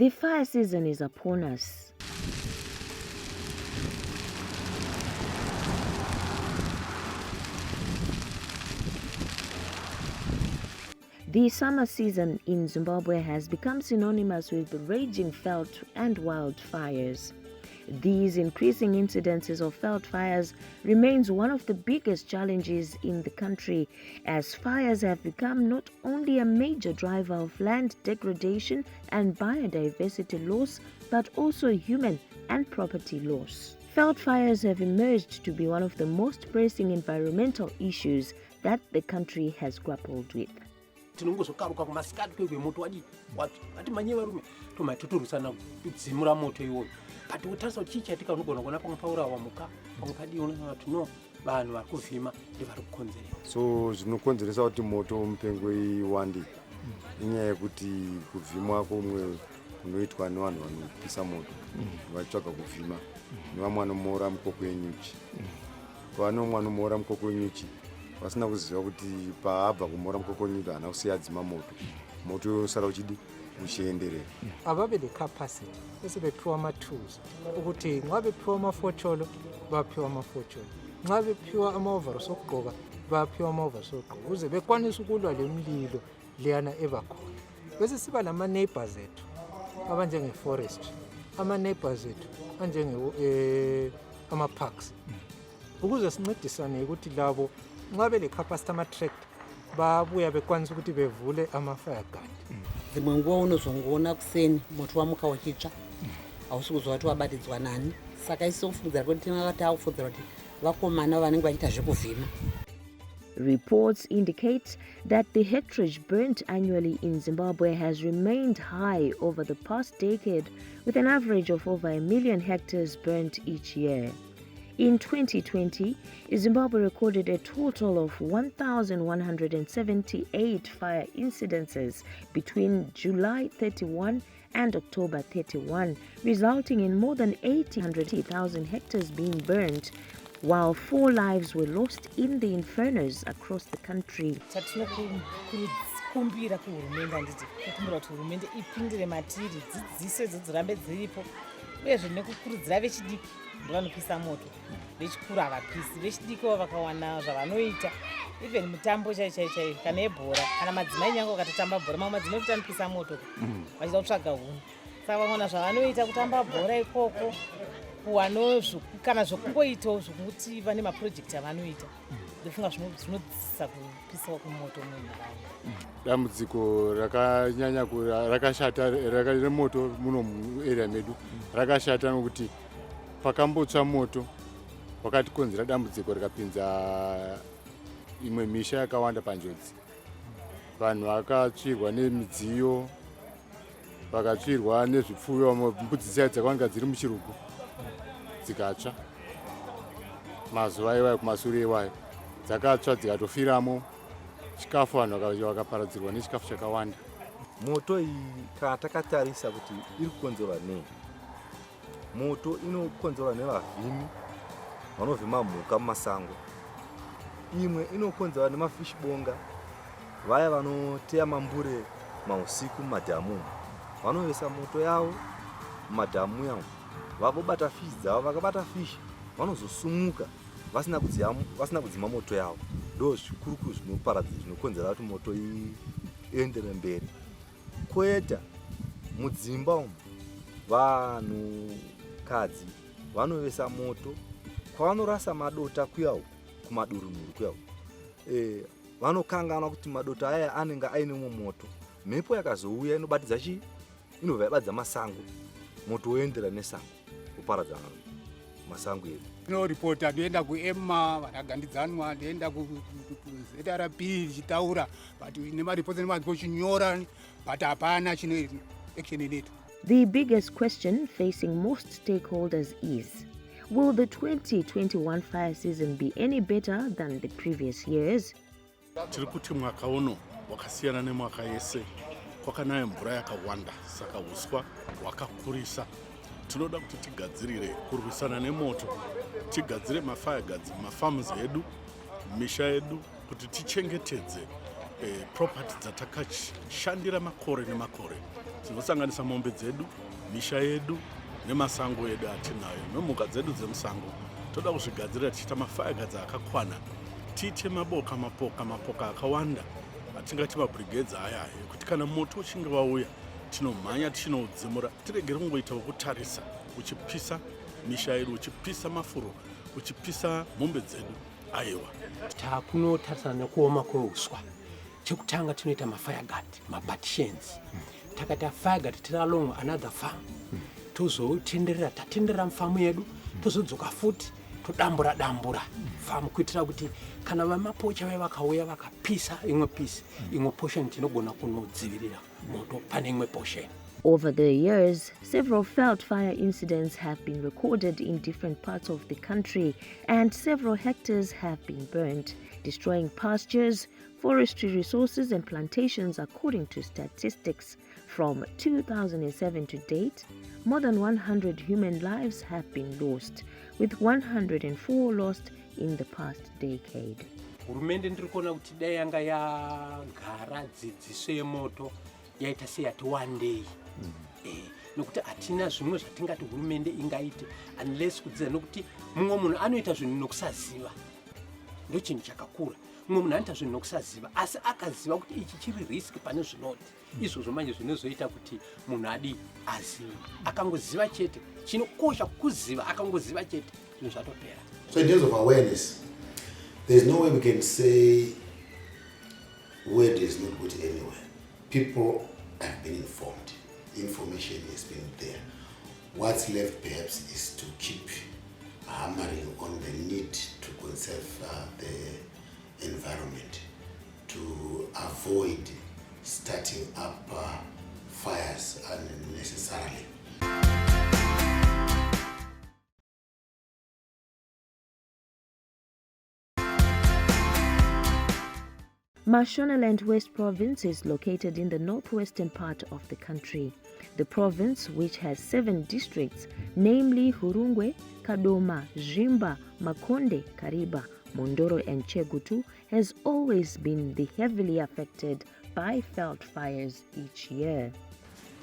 The fire season is upon us. The summer season in Zimbabwe has become synonymous with the raging veldt and wildfires. These increasing incidences of veldt fires remains one of the biggest challenges in the country, as fires have become not only a major driver of land degradation and biodiversity loss, but also human and property loss. Veldt fires have emerged to be one of the most pressing environmental issues that the country has grappled with. Tinongozokaruka kumasikati kwemoto wati manye varume tomatotorusana kudzimura moto iwoyo but utarisa kuti chichatika unogona kuona pamwe paura wamuka pamwe padiona kuti no vanhu vari kuvhima ndivari kukonzeresa. So zvinokonzeresa kuti moto mupengo iwande inyaya yekuti kuvhimwa komwe kunoitwa nevanhu vanopisa moto vachitsvaga kuvhima nevamwe vanomoora mukoko yenyuchi. Pavanomwe vanomoora mukoko wenyuchi vasina kuziva kuti paabva kumoora mukoko wenyuchi haana kusiyadzima moto usara uchienderera. Avabe the capacity bese bephiwa ama-tools ukuthi nxa bephiwa amafotsholo baphiwa amafotsholo, nxa bephiwa ama-overalls okugqoka baphiwa ama-overalls okugqoka ukuze bekwanise ukulwa le mlilo leyana ebakhona. Bese siba lama-neighbors ethu abanjenge-forestry, ama-neighbors ethu ama-parks ukuze sincedisane ukuthi labo nxa bele-capacity ama-tractor babuya bekwanisa ukuthi bevule ama-fire guard. Dzimwe nguva unozongoona kuseni moto wamuka uchitsva hausi kuzwa kuti wabatidzwa nani, saka isi kufungidzira kuti tinakati akufungidzira kuti vakomana vanenge vachiita zvekuvhima. Reports indicate that the hectarage burnt annually in Zimbabwe has remained high over the past decade, with an average of over 1 million hectares burnt each year. In 2020, Zimbabwe recorded a total of 1,178 fire incidences between July 31 and October 31, resulting in more than 800,000 hectares being burnt, while 4 lives were lost in the infernos across the country. Kumbira kuhurumende handiti kukumbira kuti hurumende ipindire matiri dzidziso dzirambe dziripo uyezve nekukurudzira vechidiki ndivanopisa moto, vechikuru havapisi, vechidiki vakawana zvavanoita even mitambo chaichaichai kana yebhora kana madzimai nyange vakatotamba bhora mamwe madzimai kuti anopisa moto vachida kutsvaga huni, saka vakaona zvavanoita kutamba bhora ikoko kuwano kana zvokungoitawo zvokuti vane mapurojekti avanoita ndofunga zvinodzisa kupiswa kwemoto munharaunda. Dambudziko rakanyanya rakashata remoto muno muarea medu rakashata nokuti pakambotsva moto wakatikonzera dambudziko rikapinza imwe misha yakawanda panjodzi. Vanhu vakatsvirwa nemidziyo, vakatsvirwa nezvipfuyo, mbudzi dziya dzakawanga dziri muchirugu dzikatsva mazuva iwayo kumashure iwayo dzakatsva dzikatofiramo chikafu, vanhu vakaparadzirwa nechikafu chakawanda. Moto iyi kana takatarisa kuti iri kukonzerwa nei, moto inokonzerwa nevavhimi vanovhima mhuka mumasango, imwe inokonzerwa nemafishibonga vaya vanoteya mambure mausiku mumadhamu, vanovesa moto yavo mumadhamu yavo, vavobata fishi dzavo, vakabata fishi vanozosumuka vasina kudzima moto yavo. Ndo zvikuru zvinokonzera kuti moto iendere mberi. Kweta mudzimba umu vanhukadzi vanovesa moto kwavanorasa madota kuyawo kumadurunhuru kuyawo, vanokangana kuti madota aya anenge aine umwe moto, mhepo yakazouya inobatidza inobva yabadza masango, moto woendera nesango kuparadza masango edu. Ripota ndoenda kuEMA vanagandidzanwa, ndoenda kuZRP ichitaura but nemaripoti nemazvochinyora but hapana chino action inetu. The biggest question facing most stakeholders is, will the 2021 fire season be any better than the previous years? Tiri kuti mwaka uno wakasiyana nemwaka yese, kwakanaya mvura yakawanda, saka uswa wakakurisa. Tinoda kuti tigadzirire kurwisana nemoto, tigadzire mafire guards mafarms edu, misha edu, kuti tichengetedze property dzatakashandira makore nemakore. dzinosanganisa mombe dzedu, misha yedu nemasango edu atinayo nemhuka dzedu dzemusango. Toda kuzvigadzirira tichiita mafire akakwana, tiite mapoka akawanda atingati mabrigades aya ekuti kana moto uchinge wauya tinomhanya tichinodzimura, tiregere kungoita wekutarisa uchipisa misha yedu, uchipisa mafuro, uchipisa mombe dzedu. Aiwa, takunotarisana nekuoma kweuswa. Chekutanga tinoita mafire mapartitions. Takata fire tiri along another farm. Tatenderera mufamu yedu, tozodzoka futi todambura famu kuitira kuti kana vamapocha vakauya vakapisa imwe pisi, imwe portion tinogona kunodzivirira moto pane imwe portion. Over the years, several veldt fire incidents have been recorded in different parts of the country, and several hectares have been burnt, destroying pastures, forestry resources and plantations. According to statistics from 2007 to date, more than 100 human lives have been lost, with 104 lost in the past decade. Hurumende ndiri kuona kuti dai yanga yagara dzidziso yemoto yaita seyati one day. Nokuti hatina zvimwe zvatingati hurumende ingaite unless kudzidza, nokuti mumwe munhu anoita zvinhu nokusaziva. Ndo chinhu chakakura. Mumwe munhu anoita zvinhu nokusaziva, asi akaziva kuti ichi chiri risk pane zvinoti. Izvozvo manje zvinozoita kuti munhu adi azive. Akangoziva chete, chinokosha kuziva, akangoziva chete, zvinhu zvatopera. So in terms of awareness, there's no way we can say word is not good anywhere. People have been informed. Information has been there. What's left perhaps is to keep hammering on the need to conserve the environment, to avoid starting up fires unnecessarily. Mashonaland West Province is located in the northwestern part of the country. The province, which has 7 districts, namely Hurungwe, Kadoma, Zimba, Makonde, Kariba, Mondoro and Chegutu, has always been the heavily affected by veldt fires each year.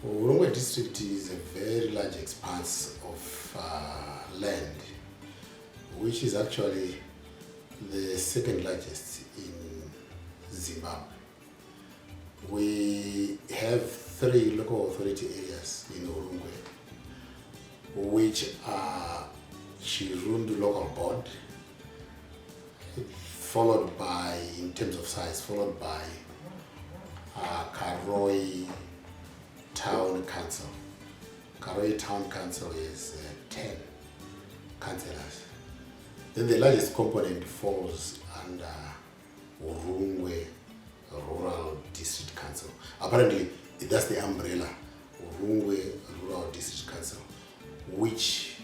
Hurungwe district is a very large expanse of land, which is actually the second largest in Zimbabwe. We have 3 local authority areas in Hurungwe, which are Chirundu Local Board, followed by, in terms of size, followed by Karoi Town Council. Karoi Town Council is 10 councillors. Then the largest component falls under Hurungwe Rural District Council. Apparently, that's the umbrella, Hurungwe Rural District Council, which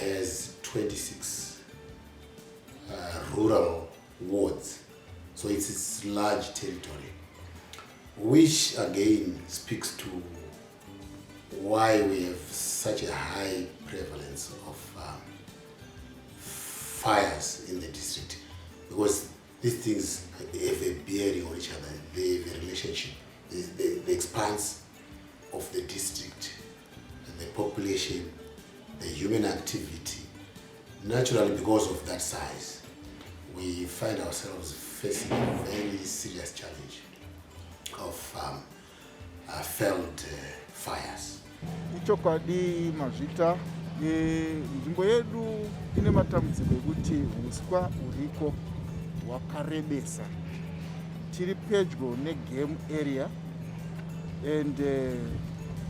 has 26 rural wards. So it's its large territory, which again speaks to why we have such a high prevalence of fires in the district, because these things have a bearing on each other. They have a relationship. The expanse of the district, the population, the human activity. Naturally, because of that size, we find ourselves facing a very serious challenge of veldt fires. Ichokwadi mazvita nzvimbo yedu ine matambudziko ekuti uswa uriko wakarebesa. Tiri pedyo negame area and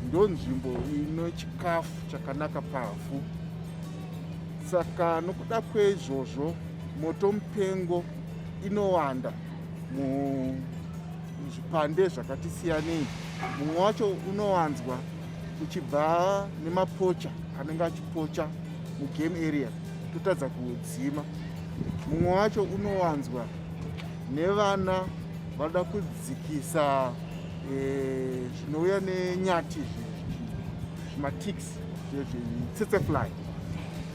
ndo nzvimbo ino chikafu chakanaka pavhu. Saka nokuda kwezvozvo moto mupengo inowanda muzvipande zvakati siyanei. Mumwe wacho unowanzwa uchibva nemapocha anenge achipocha mugame area totadza kuudzima. Mumwe wacho unowanzwa nevana vanoda kudzikisa zvinouya nenyati zvimatics tsetsefly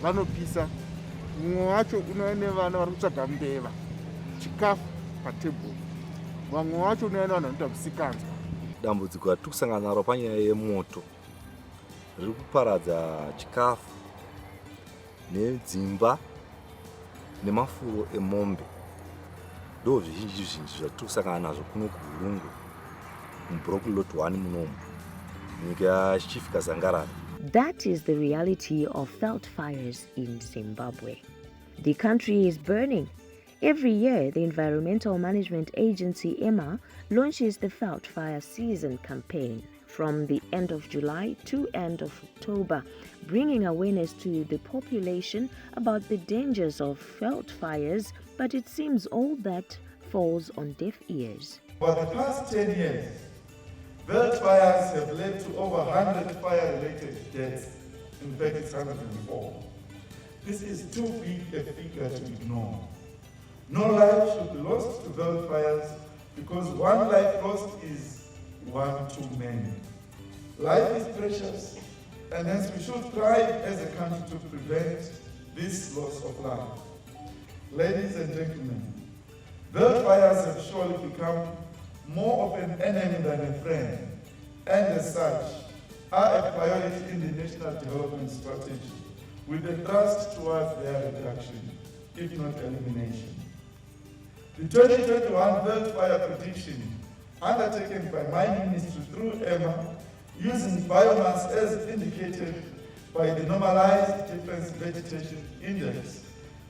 vanopisa. Mumwe wacho unouya nevana vari kutsvaga mbeva chikafu patebhuru. Vamwe wacho unouya nevanhu vanoita musikanzwa dambudziko ratiri kusangana naro panyaya yemoto riri kuparadza chikafu nedzimba nemafuro emombe. Ndo zvizhinji zvatiri kusangana nazvo kuno kuHurungu mubhuroku lot 1 munomu nyika yaChief Kazangarara. That is the reality of veldt fires in Zimbabwe. The country is burning. Every year, the Environmental Management Agency, EMA, launches the veldt fire season campaign from the end of July to end of October, bringing awareness to the population about the dangers of veldt fires, but it seems all that falls on deaf ears. For the past 10 years, veldt fires have led to over 100 fire-related deaths. In fact, it's 104. This is too big a figure to ignore. No life should be lost to veldt fires because one life lost is one too many. Life is precious, and hence we should strive as a country to prevent this loss of life. Ladies and gentlemen, veldt fires have surely become more of an enemy than a friend, and as such, are a priority in the National Development Strategy, with a thrust towards their reduction, if not elimination. The 2021 veldt fire prediction, undertaken by my ministry through EMA, using biomass as indicated by the normalized difference vegetation index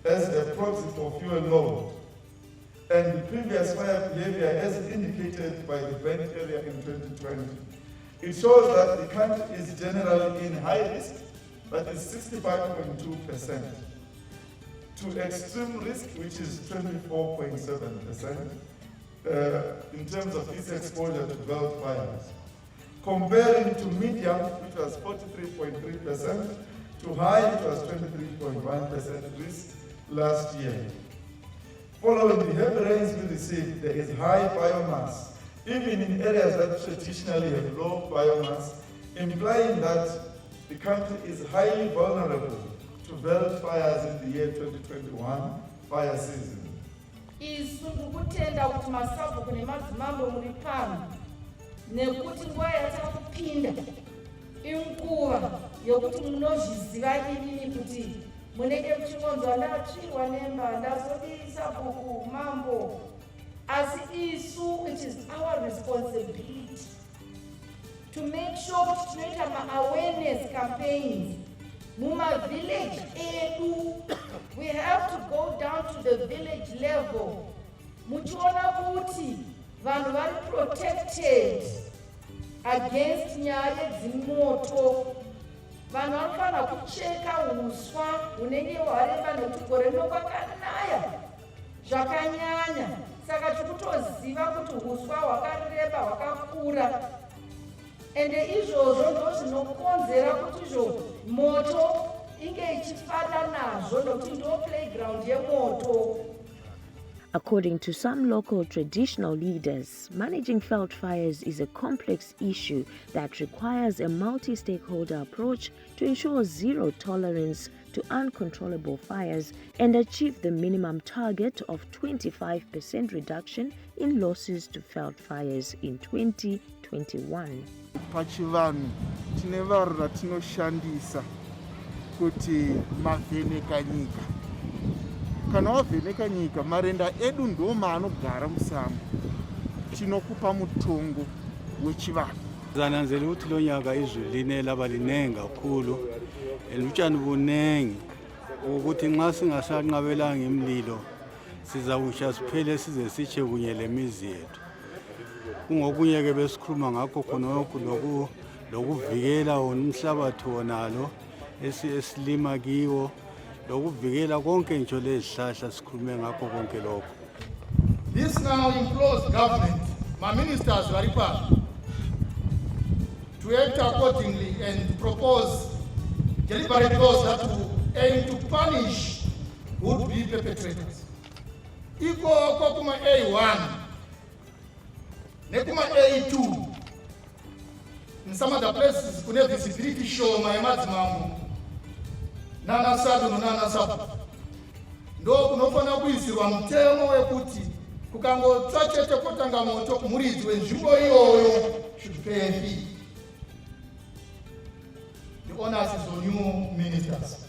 as a proxy for fuel load, and the previous fire behavior as indicated by the burnt area in 2020. It shows that the country is generally in high risk, that is 65.2%, to extreme risk, which is 24.7%, in terms of its exposure to veldt fires. Comparing to medium, which was 43.3%, to high, which was 23.1% risk last year. Following the heavy rains we received, there is high biomass, even in areas that traditionally have low biomass, implying that the country is highly vulnerable to veldt fires in the year 2021 fire season. Isu ndikutenda kuti masabhuku nemadzimambo muri pano nekuti nguva yatakupinda inguva yokuti munozviziva inini kuti munenge muchingonzwa ndatsvirwa nemba ndazodisa bhuku mambo. Asi isu, it is our responsibility to make sure kuti tinoita ma-awareness campaigns muma-village edu. We have to go down to the village level. Muchiona kuti vanhu vari protected against nyaya dzimoto. Vanhu vanofanira kucheka huswa hunenge hwareba nekuti gore rino kwakanaya zvakanyanya. Saka tikutoziva kuti huswa hwakareba hwakakura. Ende izvozvo ndo zvinokonzera kuti izvo moto inge ichifada nazvo nokuti ndo playground yemoto. According to some local traditional leaders, managing veldt fires is a complex issue that requires a multi-stakeholder approach to ensure zero tolerance to uncontrollable fires and achieve the minimum target of 25% reduction in losses to veldt fires in 2021. Pachivanhu tine vanhu ratinoshandisa kuti mavheneka nyika. Kana wavheneka nyika, marenda edu ndo maanogara musango. Tinokupa mutongo wechivanhu. Zananzela ukuthi lo nyaka izwi line laba linengi kakhulu elutshani bunengi ukuthi nxa singasanqabelanga imlilo sizawusha siphele size siche kunye lemizi yethu. Kungokunye ke besikhuluma ngakho khonokho lokuvikela umhlabathi wonalo esilima kiwo lokuvikela konke nje lezihlahla sikhulume ngakho konke lokho. This now implores government, my ministers are required to act accordingly and propose deliberate laws that will aim to punish would-be perpetrators. Iko kuma A1 nekuma A2 in some other places kune visibility show my MADZINZA nana sadu nana sabu ndo kunofana kuisirwa mtemo wekuti kukangotsva chete kotanga moto muridzi wenzvimbo iyoyo should pay a fee. The onus is on you ministers.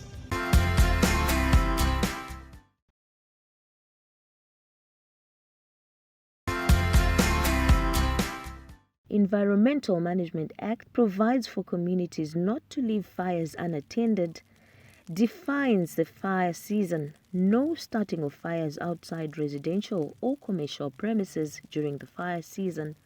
Environmental Management Act provides for communities not to leave fires unattended, defines the fire season, no starting of fires outside residential or commercial premises during the fire season,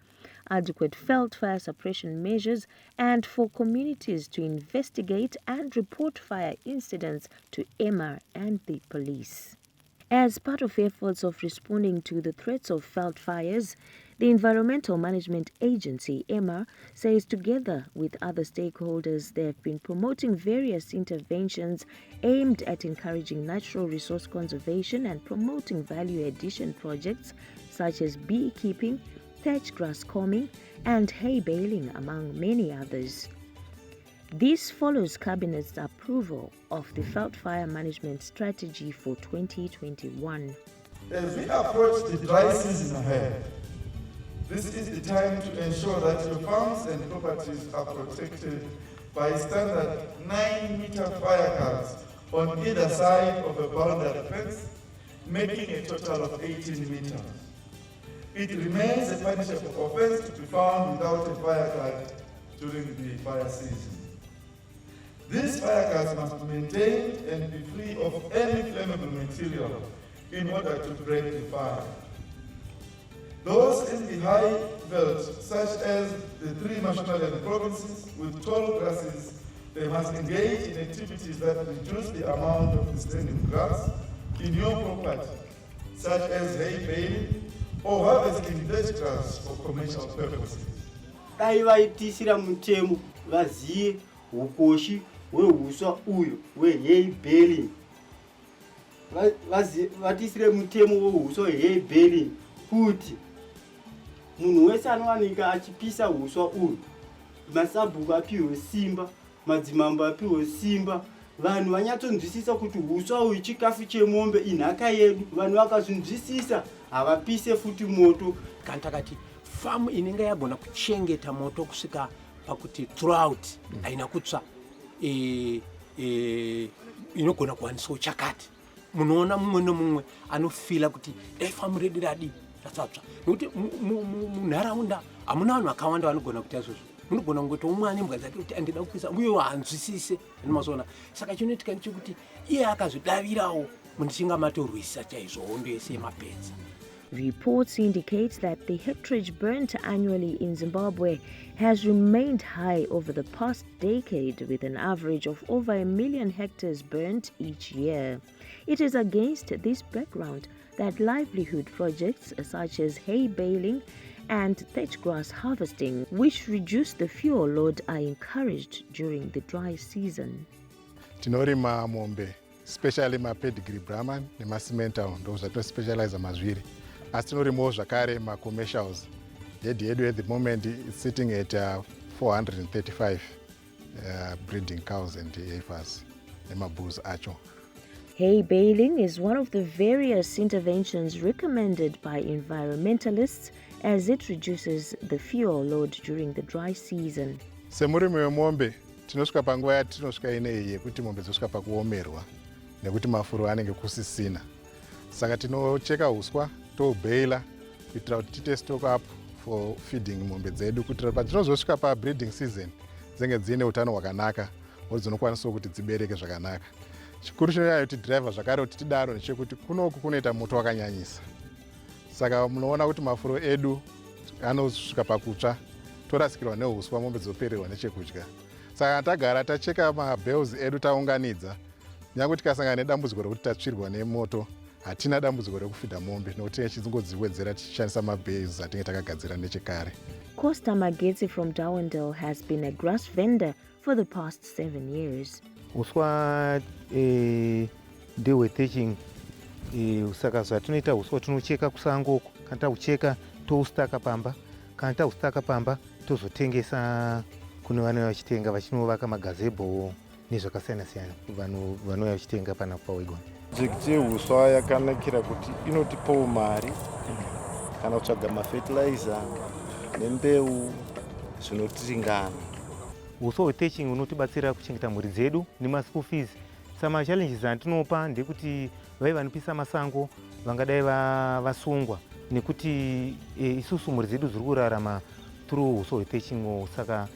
adequate veldt fire suppression measures, and for communities to investigate and report fire incidents to EMA and the police. As part of efforts of responding to the threats of veldt fires, the Environmental Management Agency, EMA, says together with other stakeholders they have been promoting various interventions aimed at encouraging natural resource conservation and promoting value addition projects such as beekeeping, thatch grass combing, and hay baling, among many others. This follows Cabinet's approval of the veldt fire management strategy for 2021. As we approach the dry season ahead, this is the time to ensure that your farms and properties are protected by standard 9-meter fire guards on either side of a boundary fence, making a total of 18 meters. It remains a punishable offense to be found without a fire guard during the fire season. These fire guards must be maintained and be free of any flammable material in order to break the fire. Those in the high veldt, such as the 3 Mashonaland provinces with tall grasses, they must engage in activities that reduce the amount of the standing grass in your property, such as hay baling or harvesting thatch grass for commercial purposes. Dai vaitisira mutemo vaziye ukoshi hweuswa uyo hwehey baling. Vatisire mutemo hweuswa hwehey baling kuti munhu wese anowanika achipisa uswa uyu, masabhuku apiwe simba, madzimambo apiwe simba, vanhu vanyatsonzwisisa kuti uswa uyu chikafu chemombe, inhaka yedu. Vanhu vakazvinzwisisa havapise futi moto. Kana takati famu inenge yagona kuchengeta moto kusvika pakuti throughout haina kutsva, inogona kuwaniswa chakati. Munoona mumwe nomumwe anofila kuti dai famu redu radi ratsvatsva, nokuti munharaunda hamuna vanhu vakawanda vanogona kuita izvozvo. Munogona kungoti umwe ane mbwa dzake kuti andida kupisa, uye haanzwisise nemazoona. Saka chinoitika ndechekuti iye akazvidavirawo munichinga matorwisa chaizvo hondo yese yemapedza. Reports indicate that the hectarage burnt annually in Zimbabwe has remained high over the past decade, with an average of over 1 million hectares burnt each year. It is against this background that livelihood projects such as hay baling and thatch grass harvesting, which reduce the fuel load, are encouraged during the dry season. Tinorima mombe, especially pedigree Brahman and Simmental, those that specialize mazviri. As tinorimawo zvakare commercials. Yedu at the moment is sitting at 435 breeding cows and heifers, bulls acho. Hay baling is one of the various interventions recommended by environmentalists as it reduces the fuel load during the dry season. Semurimi wemombe, tinosvika panguva yatinosvika inei yekuti mombe dzosvika pakuomerwa nekuti mafuro anenge kusisina. Saka tinocheka uswa, tobeila kuitira kuti tiite stock up for feeding mombe dzedu, kuitira padzinozosvika pabreeding season dzinenge dziine utano hwakanaka uye dzinokwanisa kuti dzibereke zvakanaka. Chikuru chinoita kuti driver zvakare kuti tidaro ndechekuti kunoku kunoita moto wakanyanyisa. Saka munoona kuti mafuro edu anosvika pakutsva, torasikirwa neuswa, mombe dzopererwa nechekudya. Saka tagara tacheka mabales edu taunganidza, nyange tikasangana nedambudziko rekuti tatsvirwa nemoto, hatina dambudziko rekufidha mombe nokuti tichingodziwedzera tichishandisa mabales atinge takagadzira nechekare. Costa Magetsi from Dowendale has been a grass vendor for the past 7 years. Uswa ndihwe thatching, saka zvatinoita uswa tinocheka kusango, kana taucheka toustaka pamba, kana taustaka pamba tozotengesa kune vanouya vachitenga vachinovaka magazebo nezvakasiyana siyana vanhu vanouya vachitenga pana paWegon. Projekti yeuswa yakanakira kuti inotipawo mari kana kutsvaga mafertilizer nembeu zvinotiringana. Uswa hweteching unotibatsira kuchengeta mhuri dzedu nemaschool fees. Sama challenges antinopa ndekuti vai vanopisa masango vangadai vasungwa nekuti isusu mhuri dzedu dziri kurarama through uswa hweteching. Saka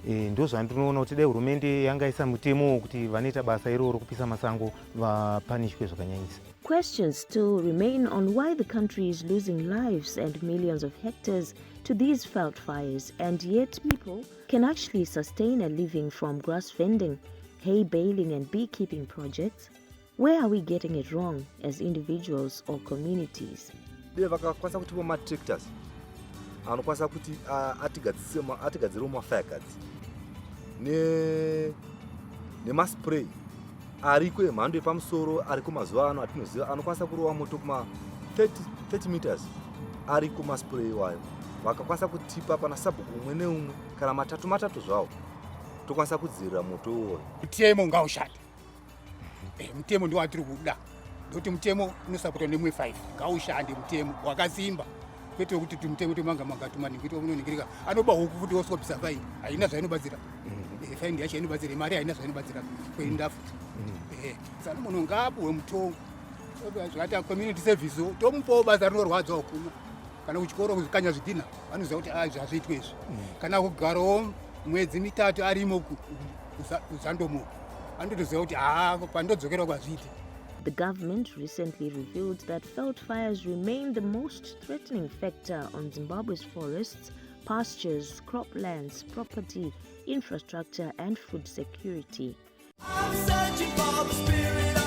ndo zvandinoona kuti dai hurumende yangaisa mutemo kuti vanoita basa iroro kupisa masango vapanishwe zvakanyanyisa. Questions still remain on why the country is losing lives and millions of hectares to these veld fires, and yet people can actually sustain a living from grass vending, hay baling and beekeeping projects. Where are we getting it wrong as individuals or communities? Vakakwanisa kuti matractors anokwanisa kuti atigadzire mafire guards nemaspray ariko emhando yepamusoro ariko mazuva ano atinoziva anokwanisa kurova moto kuma 30 meters ariko maspray wayo. Vakakwanisa kutipa pana sabhuku umwe neumwe kana matatu zvawo tokwanisa kudzivirira moto uwoyo. Mutemo ngaushande. Mutemo ndiwo watiri kuda. Ndokuti mutemo unosapotwa nemwe5 ngaushande mutemo wakazimba. Kwete kuti mutemo temanga tumaningi kuti unoningirika anoba huku kuti osopisa faini haina zvainobatsira. Faini yacho inobatsira mari haina zvainobatsira kwenda futi. Saka munhu ngaapuwe mutongo. Zvakati community service tomupawo basa rinorwadza ukuma. Kana kuchikoro kuzvikanya zvidhina vanoziva kuti zvazviitwa izvi. Kana kugarawo mwedzi mitatu arimo kuzandomo anotoziva kuti pandodzokera kwazviita. The government recently revealed that veld fires remain the most threatening factor on Zimbabwe's forests, pastures, croplands, property, infrastructure and food security. I'm searching for the spirit